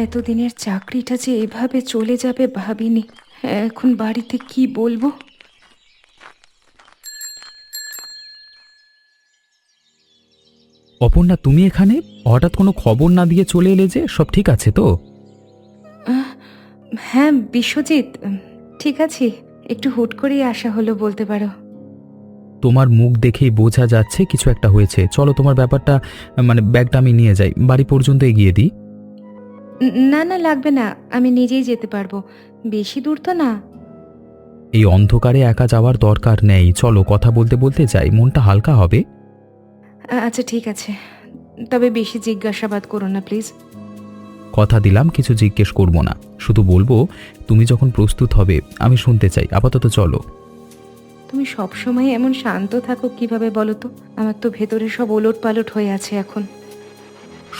এতদিনের চাকরিটা যে এভাবে চলে যাবে ভাবিনি। এখন বাড়িতে কি বলবো? অপর্ণা, তুমি এখানে হঠাৎ কোনো খবর না দিয়ে চলে এলে যে? সব ঠিক আছে তো? আহ, হ্যাঁ বিশ্বজিৎ, ঠিক আছে। একটু হুট করেই আসা হলো বলতে পারো। তোমার মুখ দেখেই বোঝা যাচ্ছে কিছু একটা হয়েছে। চলো, তোমার ব্যাপারটা মানে ব্যাগটা আমি নিয়ে যাই, বাড়ি পর্যন্ত এগিয়ে দিই। না না, লাগবে না, আমি নিজেই যেতে পারবো। বেশি দূর তো না। এই অন্ধকারে একা যাওয়ার দরকার নেই, চলো কথা বলতে বলতে যাই, মনটা হালকা হবে। আচ্ছা ঠিক আছে, তবে বেশি জিজ্ঞাসাবাদ করো না প্লিজ। কথা দিলাম কিছু জিজ্ঞেস করব না, শুধু বলবো তুমি যখন প্রস্তুত হবে আমি শুনতে চাই। আপাতত চলো। তুমি সব সময় এমন শান্ত থাকো কিভাবে বলো তো? আমার তো ভেতরে সব ওলট পালট হয়ে আছে এখন।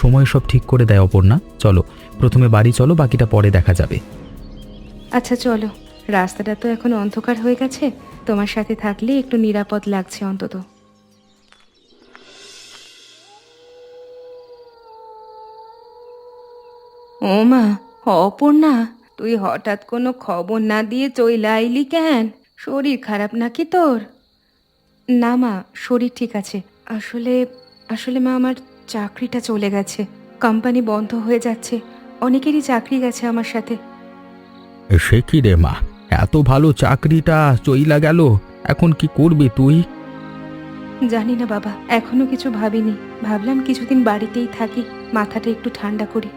সময় সব ঠিক করে দেয় অপর্ণা। চলো, প্রথমে বাড়ি চলো, বাকিটা পরে দেখা যাবে। আচ্ছা চলো। রাস্তাটা তো এখন অন্ধকার হয়ে গেছে, তোমার সাথে থাকলে একটু নিরাপদ লাগছে অন্তত। ও মা, অপর্ণা, তুই হঠাৎ কোনো খবর না দিয়ে চইলা আইলি কেন? শরীর খারাপ নাকি তোর? না মা, শরীর ঠিক আছে। আসলে আসলে মা, আমার চাকরিটা চলে গেছে। কোম্পানি বন্ধ হয়ে যাচ্ছে। অনেকেরই চাকরি গেছে আমার সাথে। সে কি রে মা, এত ভালো চাকরিটা চইলা গেল, এখন কি করবি তুই? জানি না বাবা, এখনো কিছু ভাবিনি। ভাবলাম কিছুদিন বাড়িতেই থাকি, মাথাটা একটু ঠান্ডা করি।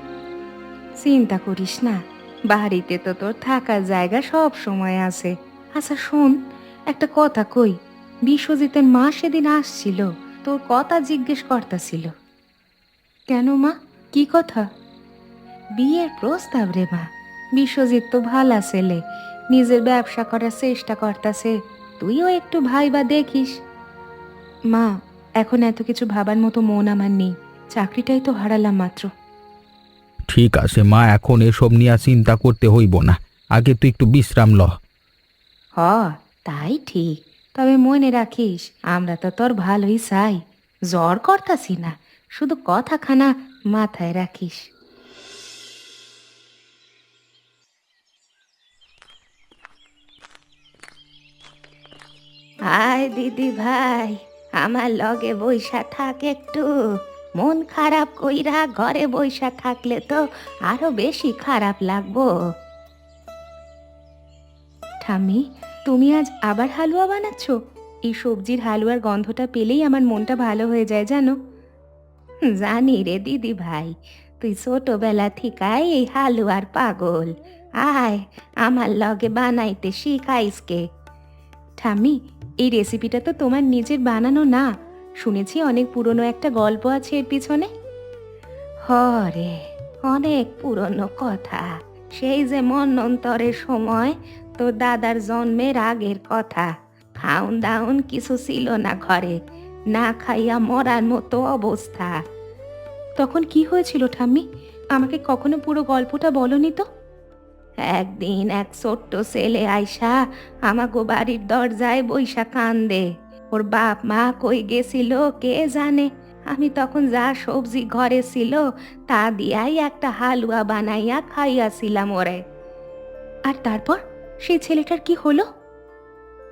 চিন্তা করিস না, বাড়িতে তো তোর থাকার জায়গা সব সময় আছে। আচ্ছা শোন, একটা কথা কই। বিশ্বজিতের মা সেদিন আসছিল, তোর কথা জিজ্ঞেস করতাছিল। কেন মা, কি কথা? বিয়ের প্রস্তাব রে মা। বিশ্বজিৎ তো ভালা ছেলে, নিজের ব্যবসা করার চেষ্টা করতাছে। তুইও একটু ভাইবা দেখিস। মা, এখন এত কিছু ভাবার মতো মন আমার নেই। চাকরিটাই তো হারালাম মাত্র। ঠিক আছে মা, এখন এসব নিয়ে চিন্তা করতে হইব না, আগে তুই একটু বিশ্রাম ল। হ, তাই ঠিক। তবে মনে রাখিস, আমরা তো তোর ভালোই চাই। জ্বর করতাছি না, শুধু কথাখানা মাথায় রাখিস। আয় দিদি ভাই, আমার লগে বইসা থাক একটু। মন খারাপ কইরা ঘরে বইসা থাকলে তো আরো বেশি খারাপ লাগবো। ঠাম্মি, তুমি আজ আবার হালুয়া বানাচ্ছ? এই সবজির হালুয়ার গন্ধটা পেলেই আমার মনটা ভালো হয়ে যায় জানো। জানি রে দিদি ভাই, তুই ছোটবেলা থিকাই এই হালুয়ার পাগল। আয়, আমার লগে বানাইতে শিখাইসকে। ঠাম্মি, এই রেসিপিটা তো তোমার নিজের বানানো না। শুনেছি অনেক পুরনো একটা গল্প আছে এর পিছনে। হরে, অনেক পুরনো কথা। সেই যে মন্বন্তরের সময়, তোর দাদার জন্মের আগের কথা। খাউন দাউন কিছু ছিল না ঘরে, না খাইয়া মরার মতো অবস্থা। তখন কি হয়েছিল ঠাম্মি? আমাকে কখনো পুরো গল্পটা বলনি তো। একদিন এক ছোট্ট ছেলে আইসা আমাগো বাড়ির দরজায় বইসা কান্দে। ওর বাপ মা কই গেছিল কে জানে। আমি তখন যা সবজি ঘরে ছিল তা দিয়াই একটা হালুয়া বানাইয়া খাইয়াছিলাম ওরে। আর তারপর সেই ছেলেটার কি হলো?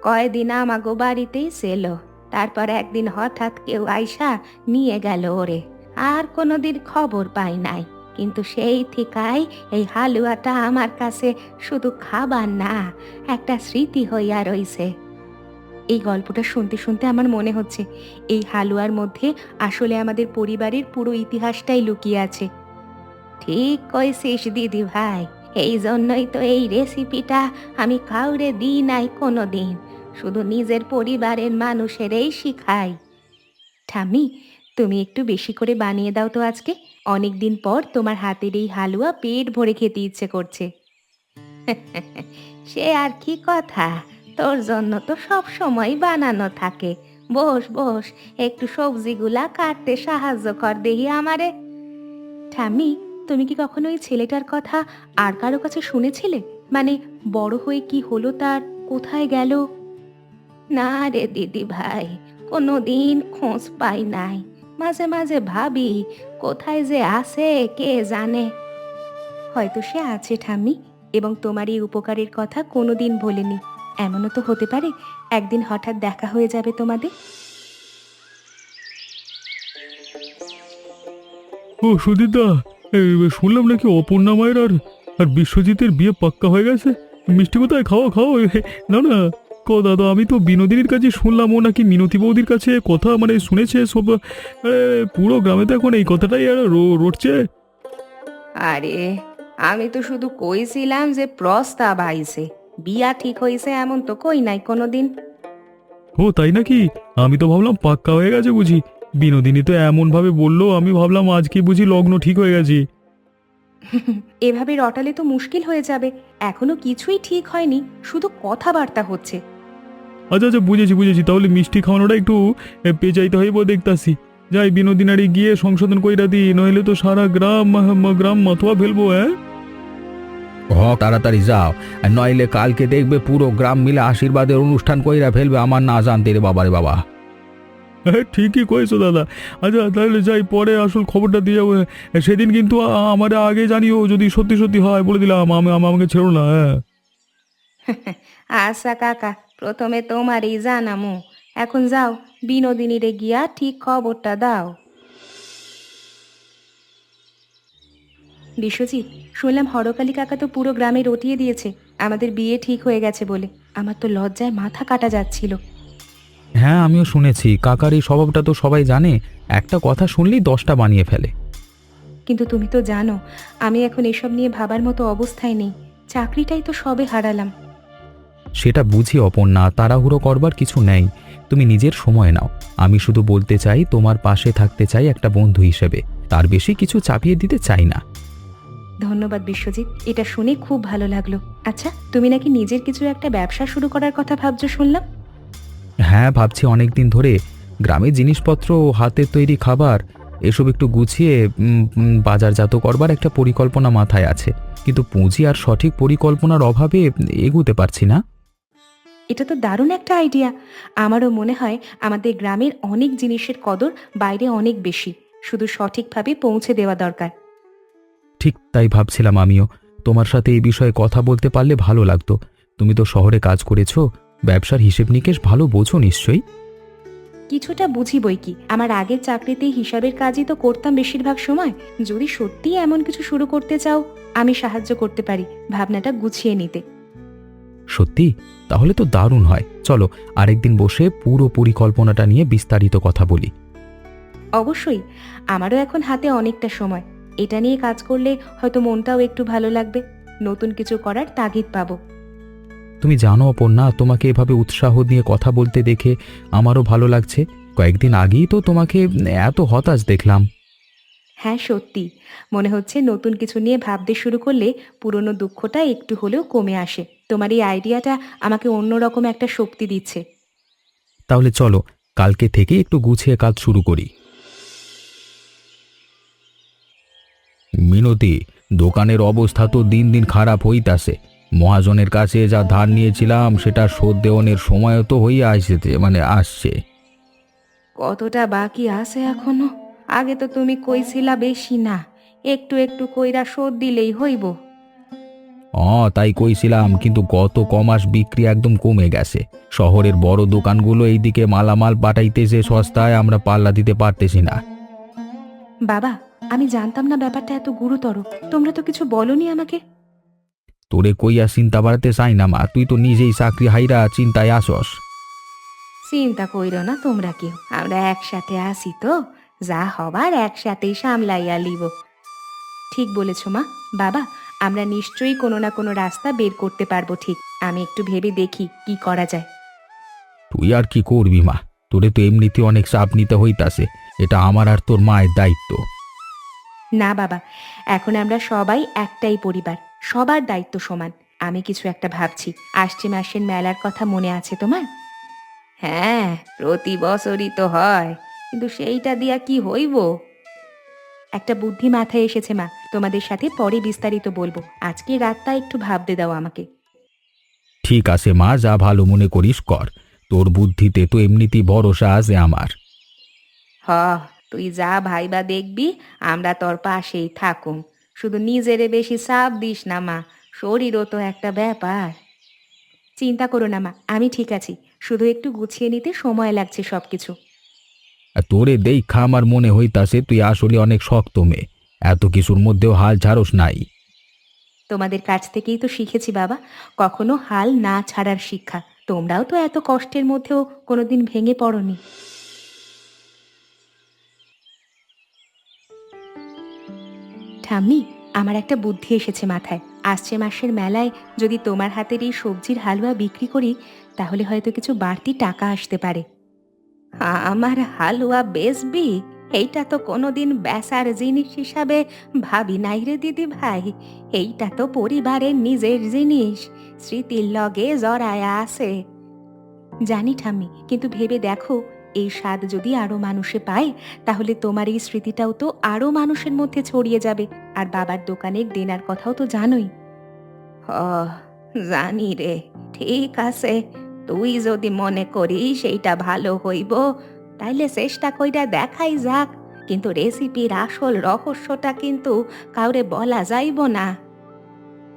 কয়দিন আমাগো বাড়িতেই ছিল। তারপর একদিন হঠাৎ কেউ আইসা নিয়ে গেল ওরে। আর কোনোদিন খবর পাই নাই। কিন্তু সেই থেকেই এই হালুয়াটা আমার কাছে শুধু খাবার না, একটা স্মৃতি হইয়া রইছে। এই গল্পটা শুনতে শুনতে আমার মনে হচ্ছে এই হালুয়ার মধ্যে আসলে আমাদের পরিবারের পুরো ইতিহাসটাই লুকিয়ে আছে। ঠিক কইছিস দিদি ভাই, এই জন্যই তো এই রেসিপিটা আমি কাউরে দিই নাই কোনো দিন, শুধু নিজের পরিবারের মানুষেরই শিখাই। ঠাম্মি, তুমি একটু বেশি করে বানিয়ে দাও তো আজকে। অনেক দিন পর তোমার হাতের এই হালুয়া পেট ভরে খেতে ইচ্ছে করছে। সে আর কি কথা, তোর জন্য তো সব সময় বানানো থাকে। বস বস, একটু সবজিগুলা কাটতে সাহায্য কর দেহি আমারে। ঠাম্মি, তুমি কি কখনো ওই ছেলেটার কথা আর কারো কাছে শুনেছিলে? মানে বড় হয়ে কি হলো তার, কোথায় গেল? না রে দিদি ভাই, কোনো দিন খোঁজ পাই নাই। মাঝে মাঝে ভাবি কোথায় যে আছে কে জানে। হয়তো সে আছে ঠাম্মি, এবং তোমার এই উপকারের কথা কোনোদিন ভোলেনি। এমনও তো হতে পারে একদিন হঠাৎ দেখা হয়ে যাবে তোমাদের। ও সুদীপদা, শুনলাম নাকি অপর্ণা মায়ের আর আর বিশ্বজিতের বিয়ে পাক্কা হয়ে গেছে। মিষ্টি কোথায়? খাও খাও। না না, দাদা, আমি তো বিনোদিনীর কাছে শুনলাম ও নাকি মিনতি বৌদির কাছে কথা মানে শুনেছে সব। পুরো গ্রামে তো এখন এই কথাটাই আর রটছে। আরে, আমি তো শুধু কইছিলাম যে প্রস্তাব আইছে, বিয়া ঠিক হইছে এমন তো কই নাই কোনোদিন। ও তাই নাকি? আমি তো ভাবলাম পাক্কা হয়ে গেছে বুঝি। বিনোদিনী তো এমন ভাবে বললো, আমি ভাবলাম আজকে বুঝি লগ্ন ঠিক হয়ে গেছে। এভাবে রটালে তো মুশকিল হয়ে যাবে। এখনো কিছুই ঠিক হয়নি, শুধু কথাবার্তা হচ্ছে। আচ্ছা আচ্ছা, বুঝেছি বুঝেছি, তাহলে মিষ্টি খাওয়ানোটা একটু পেঁচাইতে হইব দেখতাছি। যাই বিনোদিনারি গিয়ে সংশোধন কইরা দি, নইলে তো সারা গ্রাম মাথোয়া ফেলবো। হ্যাঁ তাড়াতাড়ি যাও, আর নইলে কালকে দেখবে পুরো গ্রাম মিলে আশীর্বাদের অনুষ্ঠান কইরা ফেলবে আমার না জানতে রে বাবারে বাবা। হ্যাঁ, ঠিকই কয়েছো দাদা। আচ্ছা তাহলে যাই, পরে আসল খবরটা দিয়ে যাবো। সেদিন কিন্তু আমার আগে জানিও, যদি সত্যি সত্যি হয় বলে দিলাম, আমাকে ছেড়ো না। হ্যাঁ আচ্ছা কাকা, প্রথমে তোমারই জানামু। এখন যাও, বিনোদিনীরে গিয়া ঠিক খবরটা দাও। বিশ্বজিৎ, শুনলাম হরকালী কাকা তো পুরো গ্রামে রটিয়ে দিয়েছে আমাদের বিয়ে ঠিক হয়ে গেছে বলে। আমার তো লজ্জায় মাথা কাটা যাচ্ছিল। হ্যাঁ, আমিও শুনেছি। কাকার এই স্বভাবটা তো সবাই জানে, একটা কথা শুনলেই 10টা বানিয়ে ফেলে। কিন্তু তুমি তো জানো, আমি এখন এসব নিয়ে ভাবার মতো অবস্থায় নেই। চাকরিটাই তো সবে হারালাম। সেটা বুঝি অপর্ণা, তাড়াহুড়ো করবার কিছু নেই। তুমি নিজের সময় নাও। আমি শুধু বলতে চাই, তোমার পাশে থাকতে চাই একটা বন্ধু হিসেবে, তার বেশি কিছু চাপিয়ে দিতে চাই না। ধন্যবাদ বিশ্বজিৎ, এটা শুনে খুব ভালো লাগলো। আচ্ছা, তুমি নাকি নিজের কিছু একটা ব্যবসা শুরু করার কথা ভাবছো শুনলাম। হ্যাঁ, ভাবছি অনেক দিন ধরে। গ্রামের জিনিসপত্র, হাতের তৈরি খাবার, এসব একটু গুছিয়ে বাজারজাত করবার একটা পরিকল্পনা মাথায় আছে, কিন্তু পুঁজি আর সঠিক পরিকল্পনার অভাবে এগুতে পারছি না। এটা তো দারুণ একটা আইডিয়া। আমারও মনে হয় আমাদের গ্রামের অনেক জিনিসের কদর বাইরে অনেক বেশি, শুধু সঠিকভাবে পৌঁছে দেওয়া দরকার। ঠিক তাই ভাবছিলাম আমিও। তোমার সাথে এই বিষয়ে কথা বলতে পারলে ভালো লাগতো। তুমি তো শহরে কাজ করেছো, ব্যবসার হিসেব নিকেশ ভালো বোঝো নিশ্চয়ই। কিছুটা বুঝি বই কি, আমার আগের চাকরিতেই হিসাবের কাজই তো করতাম বেশিরভাগ সময়। যদি সত্যিই এমন কিছু শুরু করতে চাও, আমি সাহায্য করতে পারি ভাবনাটা গুছিয়ে নিতে। সত্যি? তাহলে তো দারুণ হয়। চলো, আরেকদিন বসে পুরো পরিকল্পনাটা নিয়ে বিস্তারিত কথা বলি। অবশ্যই, আমারও এখন হাতে অনেকটা সময়। এটা নিয়ে কাজ করলে হয়তো মনটাও একটু ভালো লাগবে, নতুন কিছু করার তাগিদ পাবো। তুমি জানো অপর্ণা, তোমাকে এভাবে উৎসাহ নিয়ে কথা বলতে দেখে আমারও ভালো লাগছে। কয়েকদিন আগেই তো তোমাকে এত হতাশ দেখলাম। হ্যাঁ সত্যি, মনে হচ্ছে নতুন কিছু নিয়ে ভাবতে শুরু করলে পুরনো দুঃখটা একটু হলেও কমে আসে। তোমার এই আইডিয়াটা আমাকে অন্যরকম একটা শক্তি দিচ্ছে। তাহলে চলো, কালকে থেকে একটু গুছিয়ে কাজ শুরু করি। মিনতি, দোকানের অবস্থা তো দিন দিন খারাপ হইতাছে। মহাজনের কাছে যা ধার নিয়েছিলাম সেটা শোধ দেওয়ানোর সময়ও তো হইয়া আসছে। কতটা বাকি আছে এখনো? আগে তো তুমি কইছিলা বেশি না, একটু একটু কইরা শোধ দিলেই হইব। তাই কইছিলাম, কিন্তু গত কমাস বিক্রি একদম কমে গেছে। শহরের বড় দোকানগুলো এইদিকে মালামাল পাঠাইতেছে সস্তায়, আমরা পাল্লা দিতে পারতেছি না। বাবা, আমি জানতাম না ব্যাপারটা এত গুরুতর। তোমরা তো কিছু বলনি আমাকে। তোরে কইয়া চিন্তা বাড়াতে চাই না মা, তুই তো নিজেই চাকরি হাইরা চিন্তায় আসস। চিন্তা কইরো না তোমরা কেউ, আমরা একসাথে আসি তো, যা হবার একসাথেই সামলাইয়া লিব। ঠিক বলেছ মা। বাবা, আমরা নিশ্চয়ই কোনো না কোনো রাস্তা বের করতে পারবো। ঠিক, আমি একটু ভেবে দেখি কি করা যায়। তুই আর কি করবি মা, তোরে তো এমনিতে অনেক চাপ নিতে হইতাছে। এটা আমার আর তোর মায়ের দায়িত্ব। না বাবা, এখন আমরা সবাই একটাই পরিবার, সবার দায়িত্ব সমান। আমি কিছু একটা ভাবছি। আসছে মাসের মেলার কথা মনে আছে তোমার? হ্যাঁ, প্রতি বছরই তো হয়, কিন্তু সেইটা দিয়া কি হইব? একটা বুদ্ধি মাথায় এসেছে মা, তোমাদের সাথে পরে বিস্তারিত বলবো। আজকে রাতটা একটু ভাবতে দাও আমাকে। ঠিক আছে মা, যা ভালো মনে করিস কর। তোর বুদ্ধিতে তো এমনিতেই ভরসা আছে আমার। হ, তুই যা ভাইবা দেখবি, আমরা তোর পাশেই থাকুম। শুধু নিজেরে বেশি চাপ দিস না মা, শরীরও তো একটা ব্যাপার। চিন্তা করো না মা, আমি ঠিক আছি। শুধু একটু গুছিয়ে নিতে সময় লাগছে সবকিছু। আর তোরে দেইখা আমার মনে হইতাছে তুই আসলে অনেক শক্ত মেয়ে, এত কিছুর মধ্যেও হাল ছাড়স নাই। তোমাদের কাছ থেকেই তো শিখেছি বাবা, কখনো হাল না ছাড়ার শিক্ষা। তোমরাও তো এত কষ্টের মধ্যেও কোনোদিন ভেঙে পড়োনি। ঠাম্মি, আমার একটা বুদ্ধি এসেছে মাথায়। আসছে মাসের মেলায় যদি তোমার হাতের এই সবজির হালুয়া বিক্রি করি, তাহলে হয়তো কিছু বাড়তি টাকা আসতে পারে। আমার হালুয়া বেচবি? এইটা তো কোনোদিন বেচার জিনিস হিসাবে ভাবি নাই রে দিদি ভাই। এইটা তো পরিবারের নিজের জিনিস, স্মৃতির লগে জড়ায়া আছে। জানি ঠাম্মি, কিন্তু ভেবে দেখো, এই স্বাদ যদি আরো মানুষে পায়, তাহলে তোমার এই স্মৃতিটাও তো আরো মানুষের মধ্যে ছড়িয়ে যাবে। আর বাবার দোকানের দেনার কথাও তো জানোই। হ, জানি রে। ঠিক আছে, তুই যদি মনে করিস এইটা ভালো হইব, তাইলে চেষ্টা কইরা দেখাই যাক। কিন্তু রেসিপির আসল রহস্যটা কিন্তু কাউরে বলা যাইব না।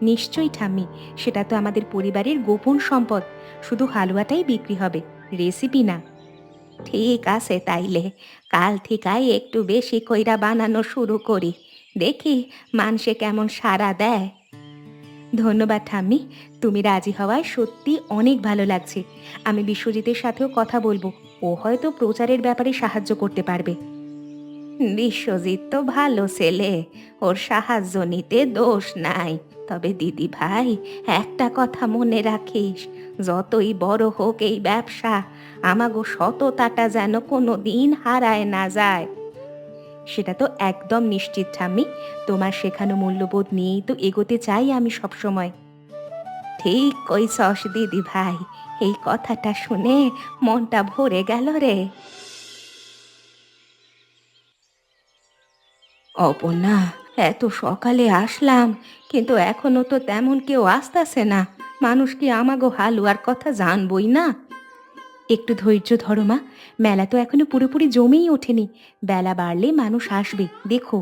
নিশ্চয়ই ঠাম্মি, সেটা তো আমাদের পরিবারের গোপন সম্পদ। শুধু হালুয়াটাই বিক্রি হবে, রেসিপি না। ঠিক আছে, তাইলে কাল থেকেই একটু বেশি কইরা বানানো শুরু করি। দেখি মানুষে কেমন সাড়া দেয়। ধন্যবাদ ঠাম্মি, তুমি রাজি হওয়ায় সত্যি অনেক ভালো লাগছে। আমি বিশ্বজিতের সাথেও কথা বলবো, ও হয়তো প্রচারের ব্যাপারে সাহায্য করতে পারবে। বিশ্বজিৎ তো ভালো ছেলে, ওর সাহায্য নিতে দোষ নাই। তবে দিদি ভাই, একটা কথা মনে রাখিস, যতই বড় হোক এই ব্যবসা, আমাগো সততাটা যেন কোনো দিন হারায় না যায়। সেটা তো একদম নিশ্চিত ঠাম্মি, তোমার শেখানো মূল্যবোধ নিয়েই তো এগোতে চাই আমি সবসময়। ঠিক কইছস দিদি ভাই, এই কথাটা শুনে মনটা ভরে গেল রে। অপর্ণা, এত সকালে আসলাম, কিন্তু এখনো তো তেমন কেউ আসতেছে না। মানুষ কি আমাগো হালুয়ার কথা জানবই না? একটু ধৈর্য ধরো মা, মেলা তো এখনো পুরোপুরি জমেই ওঠেনি। বেলা বাড়লে মানুষ আসবে, দেখো।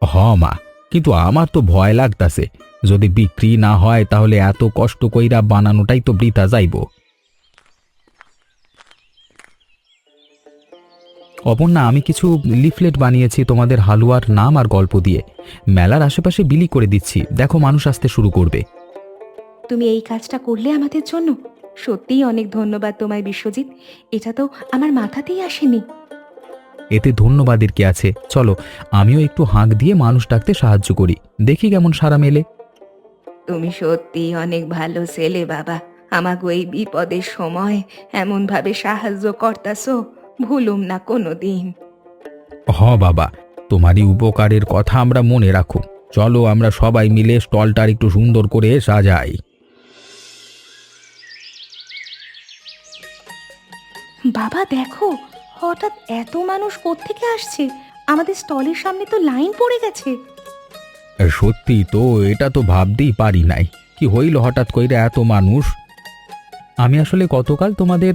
হ মা, কিন্তু আমার তো ভয় লাগতাছে, যদি বিক্রি না হয় তাহলে এত কষ্ট কইরা বানানোটাই তো বৃথা যাইব। অপর্ণা, আমি কিছু লিফলেট বানিয়েছি তোমাদের হালুয়ার নাম আর গল্প দিয়ে, মেলার আশেপাশে বিলি করে দিচ্ছি, দেখো মানুষ আসতে শুরু করবে। তুমি এই কাজটা করলে আমাদের জন্য, সত্যিই অনেক ধন্যবাদ তোমায় বিশ্বজিৎ। এটা তো আমার মাথাতেই আসেনি। এতে ধন্যবাদের কি আছে, চলো আমিও একটু হাঁক দিয়ে মানুষ ডাকতে সাহায্য করি, দেখি কেমন সাড়া মেলে। তুমি সত্যি অনেক ভালো ছেলে বাবা, আমাগো এই বিপদের সময় এমন ভাবে সাহায্য করতাছো, ভুলুম না কোনো দিন। হ বাবা, তোমারই উপকারের কথা আমরা মনে রাখো। চলো আমরা সবাই মিলে স্টলটার একটু সুন্দর করে সাজাই। বাবা দেখো, হঠাৎ এত মানুষ কোত্থেকে আসছে! আমাদের স্টলের সামনে তো লাইন পড়ে গেছে। সত্যি তো, এটা তো ভাবতেই পারি নাই, কি হইল হঠাৎ কইরা এত মানুষ। আমি আসলে গতকাল তোমাদের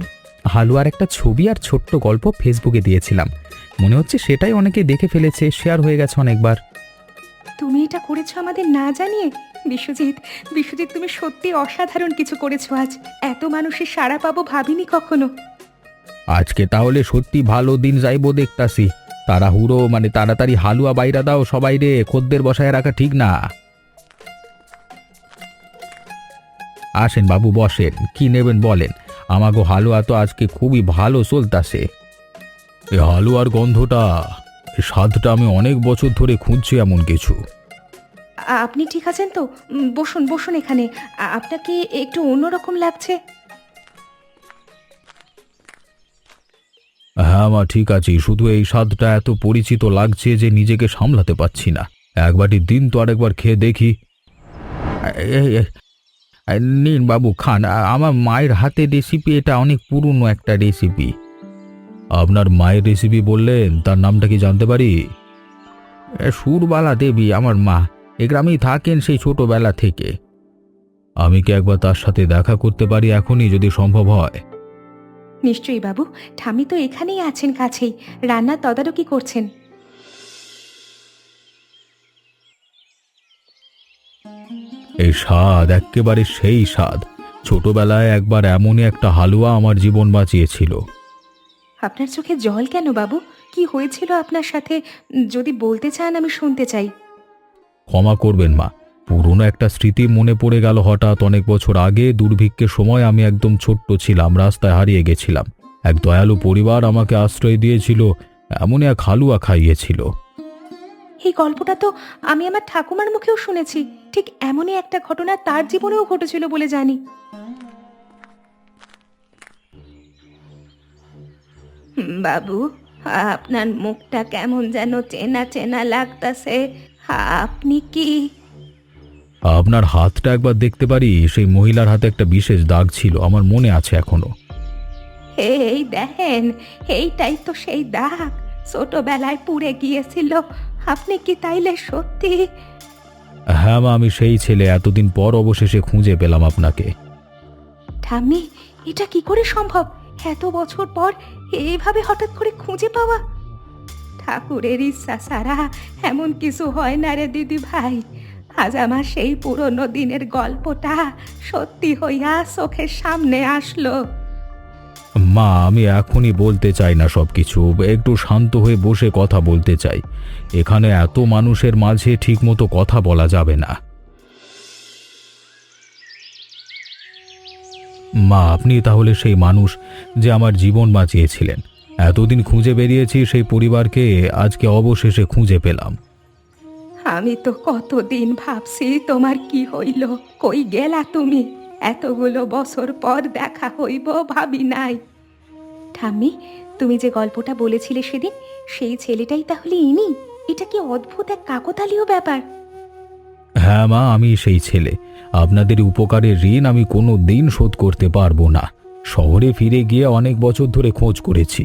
হালুয়ার একটা ছবি আর ছোট্ট গল্প ফেসবুকে দিয়েছিলাম, মনে হচ্ছে সেটাই অনেকে দেখে ফেলেছে, শেয়ার হয়ে গেছে অনেকবার। তুমি এটা করেছো আমাদের না জানিয়ে? বিশ্বজিৎ, বিশ্বজিৎ, তুমি সত্যি অসাধারণ কিছু করেছো আজ। এত মানুষের সাড়া পাবো ভাবিনি কখনো। আজকে তাহলে সত্যি ভালো দিন যাইবো দেখতাছি। তাড়াহুড়ো মানে তাড়াতাড়ি হালুয়া বাইরা দাও সবাই রে, খদ্দের বসায় রাখা ঠিক না। আসেন বাবু, বসেন, কি নেবেন বলেন। আমাগো হালুয়া তো আজকে খুবই ভালো চলতাছে। এই হালুয়ার গন্ধটা, এই স্বাদটা আমি অনেক বছর ধরে খুঁজছি এমন কিছু। আপনি ঠিক আছেন তো? বসুন বসুন এখানে। আপনাকে একটু অন্যরকম লাগছে। হ্যাঁ মা, ঠিক আছে, শুধু এই স্বাদটা এত পরিচিত লাগছে যে নিজেকে সামলাতে পারছি না। একবারটি দিন তো আরেকবার খেয়ে দেখি। এই, এই, এই, নিন বাবু খান, আমার মায়ের হাতে রেসিপি, এটা অনেক পুরনো একটা রেসিপি। আপনার মায়ের রেসিপি বললেন, তার নামটা কি জানতে পারি? সুরবালা দেবী আমার মা, এ গ্রামেই থাকেন সেই ছোটবেলা থেকে। আমি কি একবার তার সাথে দেখা করতে পারি এখনই, যদি সম্ভব হয়? নিশ্চয়ই বাবু, ঠামি তো এখানেই আছেন কাছেই, রান্নার তদারকি করছেন। এই স্বাদ এক্কেবারে সেই স্বাদ। ছোটবেলায় একবার এমনই একটা হালুয়া আমার জীবন বাঁচিয়েছিল। আপনার চোখে জল কেন বাবু? কি হয়েছিল আপনার সাথে? যদি বলতে চান আমি শুনতে চাই। ক্ষমা করবেন মা, পুরনো একটা স্মৃতি মনে পড়ে গেল হঠাৎ। অনেক বছর আগে দুর্ভিক্ষের সময় আমি একদম ছোট্ট ছিলাম, রাস্তায় হারিয়ে গেছিলাম। এক দয়ালু পরিবার আমাকে আশ্রয় দিয়েছিল, এমনই এক হালুয়া খাইয়েছিল। এই গল্পটা তো আমি আমার ঠাকুমার মুখেও শুনেছি। ঠিক এমনই একটা ঘটনা তার জীবনেও ঘটেছিল বলে জানি। বাবু, আপনার মুখটা কেমন যেন চেনা চেনা লাগতাছে। আপনি কি? আপনার হাতটা একবার দেখতে পারি? সেই মহিলার হাতে একটা বিশেষ দাগ ছিল, আমার মনে আছে এখনো। এই দেখেন, এইটাই তো সেই দাগ ছোটবেলায় পুড়ে গিয়েছিল। আপনি কি তাইলে সত্যি? হ্যাঁ মা, আমি সেই ছেলে। এতদিন পর অবশেষে খুঁজে পেলাম আপনাকে। ঠাম্মি, এটা কি করে সম্ভব? এত বছর পর এইভাবে হঠাৎ করে খুঁজে পাওয়া? ঠাকুরের ইচ্ছা ছাড়া এমন কিছু হয় না রে দিদি ভাই। আজ আমার সেই পুরনো দিনের গল্পটা সত্যি হইয়া চোখের সামনে আসলো। মা, আমি এখনই বলতে চাই না সবকিছু, একটু শান্ত হয়ে বসে কথা বলতে চাই। এখানে এত মানুষের মাঝে ঠিকমতো কথা বলা যাবে না। মা, আপনি তাহলে সেই মানুষ যে আমার জীবন বাঁচিয়েছিলেন। এতদিন খুঁজে বেরিয়েছি সেই পরিবারকে, আজকে অবশেষে খুঁজে পেলাম। আমি তো কতদিন ভাবছি তোমার কি হইল, কই গেলা তুমি? এতগুলো বছর পর দেখা হইব ভাবি নাই। ঠাম্মি, তুমি যে গল্পটা বলেছিলে সেদিন, সেই ছেলেটাই তাহলে ইনি? এটা কি অদ্ভুত এক কাকতালীয় ব্যাপার। হ্যাঁ মা, আমি সেই ছেলে। আপনাদের উপকারের ঋণ আমি কোনো দিন শোধ করতে পারবো না। শহরে ফিরে গিয়ে অনেক বছর ধরে খোঁজ করেছি।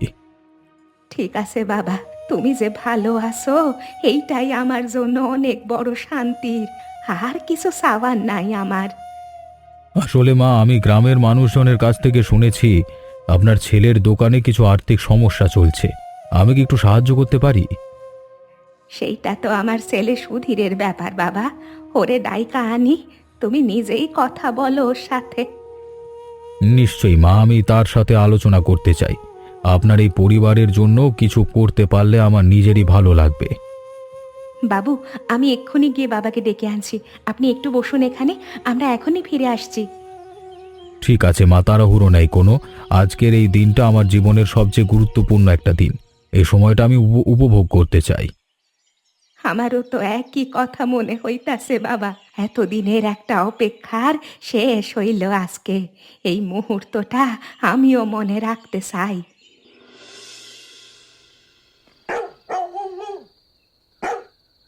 ঠিক আছে বাবা, তুমি যে ভালো আছো এইটাই আমার জন্য অনেক বড় শান্তির। আর কিছু চাওয়ার নাই আমার। আসলে মা, আমি গ্রামের মানুষজনের কাছ থেকে শুনেছি আপনার ছেলের দোকানে কিছু আর্থিক সমস্যা চলছে। আমি কি একটু সাহায্য করতে পারি? সেইটা তো আমার ছেলে সুধীরের ব্যাপার বাবা। ওরে ডাইকা আনি, তুমি নিজেই কথা বলো ওর সাথে। নিশ্চয়ই মা, আমি তার সাথে আলোচনা করতে চাই। আপনার এই পরিবারের জন্য কিছু করতে পারলে আমার নিজেরই ভালো লাগবে। বাবু, আমি এক্ষুনি গিয়ে বাবাকে ডেকে আনছি। আপনি একটু বসুন এখানে, আমরা এখনই ফিরে আসছি। ঠিক আছে মা, তাড়াহুড়ো নেই কোনো। আজকের এই দিনটা আমার জীবনের সবচেয়ে গুরুত্বপূর্ণ একটা দিন। এই সময়টা আমি উপভোগ করতে চাই। আমারও তো একই কথা মনে হইতাছে বাবা। এতদিনের একটা অপেক্ষার শেষ হইল আজকে। এই মুহূর্তটা আমিও মনে রাখতে চাই।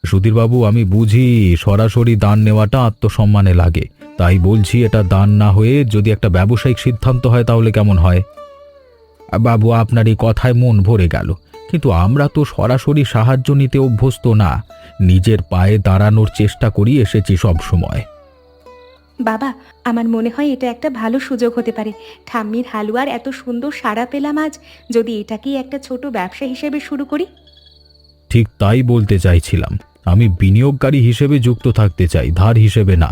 সুধীরবাবু, আমি বুঝি সরাসরি দান নেওয়াটা আত্মসম্মানে লাগে, তাই বলছি এটা দান না হয়ে যদি একটা ব্যবসায়িক সিদ্ধান্ত হয় তাহলে কেমন হয়? বাবু, আপনার এই কথায় মন ভরে গেল, কিন্তু আমরা তো সরাসরি সাহায্য নিতে অভ্যস্ত না। নিজের পায়ে দাঁড়ানোর চেষ্টা করি এসেছি সব সময়। বাবা, আমার মনে হয় এটা একটা ভালো সুযোগ হতে পারে। ঠাম্মির হালুয়ার এত সুন্দর সাড়া পেলাম আজ, যদি এটাকেই একটা ছোট ব্যবসা হিসেবে শুরু করি। ঠিক তাই বলতে চাইছিলাম। আমি বিনিয়োগকারী হিসেবে যুক্ত থাকতে চাই, ধার হিসেবে না।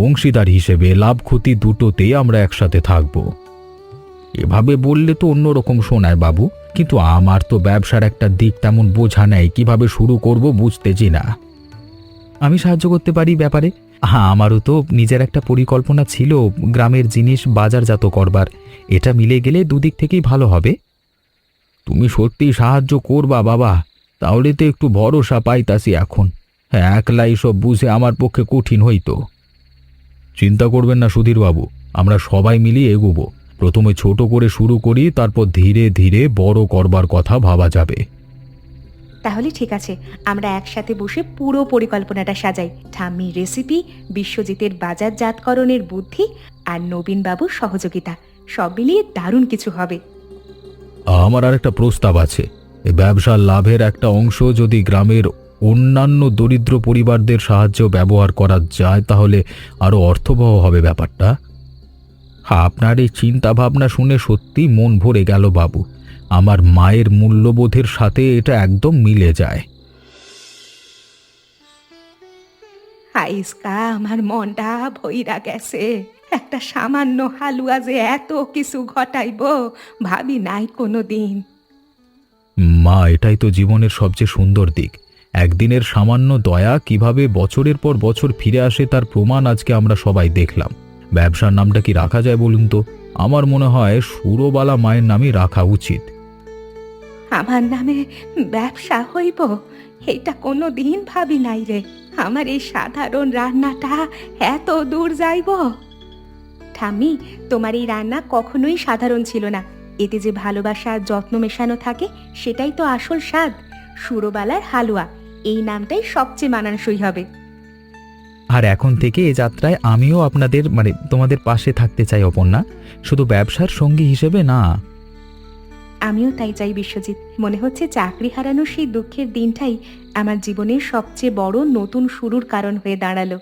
অংশীদার হিসেবে লাভ ক্ষতি দুটোতেই আমরা একসাথে থাকব। এভাবে বললে তো অন্যরকম শোনায় বাবু, কিন্তু আমার তো ব্যবসার একটা দিক তেমন বোঝা নেই, কিভাবে শুরু করব বুঝতেছি না। আমি সাহায্য করতে পারি ব্যাপারে। হ্যাঁ, আমারও তো নিজের একটা পরিকল্পনা ছিল গ্রামের জিনিস বাজারজাত করবার। এটা মিলে গেলে দুদিক থেকেই ভালো হবে। তুমি সত্যিই সাহায্য করবা বাবা? তাহলে তো একটু ভরসা পাইতাছি এখন। হ্যাঁ, একলা এসব বুঝে আমার পক্ষে কঠিন হইতো। চিন্তা করবেন না সুধীরবাবু, আমরা সবাই মিলিয়ে এগোবো। প্রথমে ছোট করে শুরু করি, তারপর ধীরে ধীরে বড় করবার কথা ভাবা যাবে। তাহলে ঠিক আছে, আমরা একসাথে বসে পুরো পরিকল্পনাটা সাজাই। ঠাম্মির রেসিপি, বিশ্বজিতের বাজারজাতকরণের বুদ্ধি, আর নবীনবাবুর সহযোগিতা, সব মিলিয়ে দারুণ কিছু হবে। আমার আর একটা প্রস্তাব আছে। এই ব্যবসার লাভের একটা অংশ যদি গ্রামের অন্যান্য দরিদ্র পরিবারদের সাহায্য ব্যবহার করা যায় তাহলে আরো অর্থবহ হবে ব্যাপারটা। আপনার এই চিন্তা ভাবনা শুনে সত্যি মন ভরে গেল বাবু। আমার মায়ের মূল্যবোধের সাথে এটা একদম মিলে যায়। আইসকা আমার মনটা ভইরা গেছে। একটা সামান্য হালুয়া যে এত কিছু ঘটাইব ভাবি নাই কোনো দিন। মা, এটাই তো জীবনের সবচেয়ে সুন্দর দিক। একদিনের সামান্য দয়া কিভাবে বছরের পর বছর ফিরে আসে তার প্রমাণ আজকে আমরা সবাই দেখলাম। ব্যবসার নামটা কি রাখা যায় বলুন তো? আমার মনে হয় সুরবালা মায়ের নামই রাখা উচিত। আমার নামে ব্যবসা হইব এটা কোনো দিন ভাবি নাই রে। আমার এই সাধারণ রান্নাটা এত দূর যাইব। ঠাম্মি, তোমার এই রান্না কখনোই সাধারণ ছিল না। এতে যে ভালোবাসা আর যত্ন মেশানো থাকে সেটাই তো আসল স্বাদ। সুরবালার হালুয়া এই নামটাই সবচেয়ে মানানসই হবে। আর এখন থেকে এ যাত্রায় আমিও আপনাদের তোমাদের পাশে থাকতে চাই অপর্ণা, শুধু ব্যবসার সঙ্গী হিসেবে না। আমিও তাই চাই বিশ্বজিৎ। মনে হচ্ছে চাকরি হারানোর সেই দুঃখের দিনটাই আমার জীবনের সবচেয়ে বড় নতুন শুরুর কারণ হয়ে দাঁড়ালো।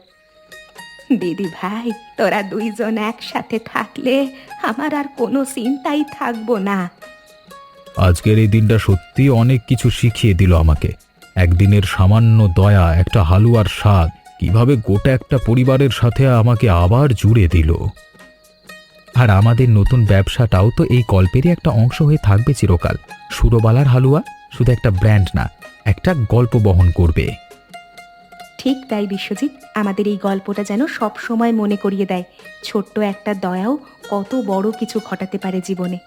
দিদি ভাই, তোরা দুইজন একসাথে থাকলে আমার আর কোনো চিন্তাই থাকবো না। আজকের এই দিনটা সত্যি অনেক কিছু শিখিয়ে দিল আমাকে। একদিনের সামান্য দয়া, একটা হালুয়ার স্বাদ কিভাবে গোটা একটা পরিবারের সাথে আমাকে আবার জুড়ে দিল। আর আমাদের নতুন ব্যবসাটাও তো এই গল্পেরই একটা অংশ হয়ে থাকবে চিরকাল। সুরবালার হালুয়া শুধু একটা ব্র্যান্ড না, একটা গল্প বহন করবে। ঠিক তাই বিশ্বজিৎ, আমাদের এই গল্পটা যেন সব সময় মনে করিয়ে দেয় ছোট্ট একটা দয়াও কত বড় কিছু ঘটাতে পারে জীবনে।